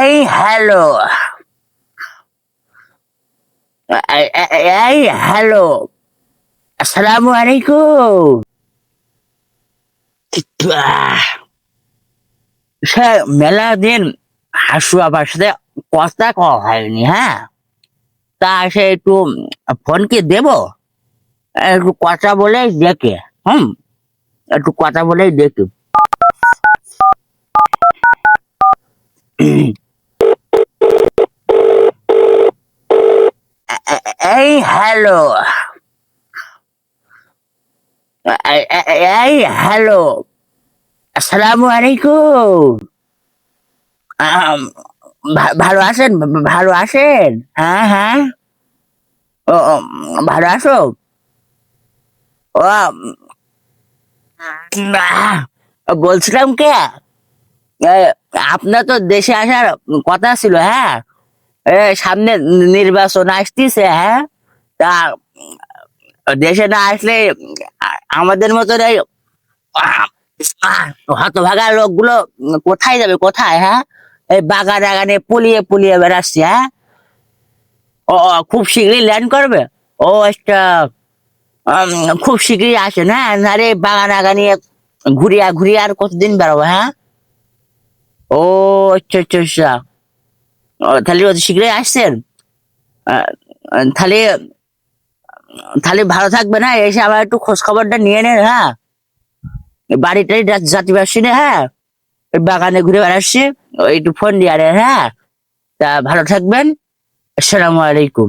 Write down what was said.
এই হ্যালো, এই হ্যালো, আসসালামু আলাইকুম। আহ, সে মেলা দিন হাসু আবার সাথে কথা কওয়া হয়নি, হ্যাঁ? তা সে একটু ফোন কি দেব, একটু কথা বলে দেখে। হুম, একটু কথা বলেই দেখি। এই হ্যালো, এই হ্যালো, আসসালামু আলাইকুম। আম, ভালো আছেন? ভালো আছেন? হ্যাঁ হ্যাঁ। ও, ভালো আছো? ও, বলছিলাম কে, এ, আপনার তো দেশে আসার কথা ছিল, হ্যাঁ? সামনে নির্বাচন আসতেছে, হ্যাঁ? তা দেশে না আসলে আমাদের মতন এই হতভাগা লোকগুলো কোথায় যাবে, কোথায়, হ্যাঁ? এই বাগানে বাগানে পুলিয়ে পুলিয়ে বেড়াচ্ছে, হ্যাঁ? খুব শীঘ্রই ল্যান্ড করবে। ও আচ্ছা। খুব শীঘ্রই আসেন, হ্যাঁ? নারে বাগান আগানি ঘুরিয়া ঘুরিয়া আর কতদিন বেড়াবো, হ্যাঁ? ও আচ্ছা আচ্ছা আচ্ছা। তাহলে অতি শীঘ্রই আসছেন। আহ, তাহলে তাহলে ভালো থাকবেন, হ্যাঁ? এসে আবার একটু খোঁজ খবরটা নিয়ে নেন, হ্যাঁ? বাড়িটাই জাতি পারছি না, হ্যাঁ? ওই বাগানে ঘুরে বেড়াচ্ছি, ওই একটু ফোন দিয়ে আনেন, হ্যাঁ? তা ভালো থাকবেন। আসসালামু আলাইকুম।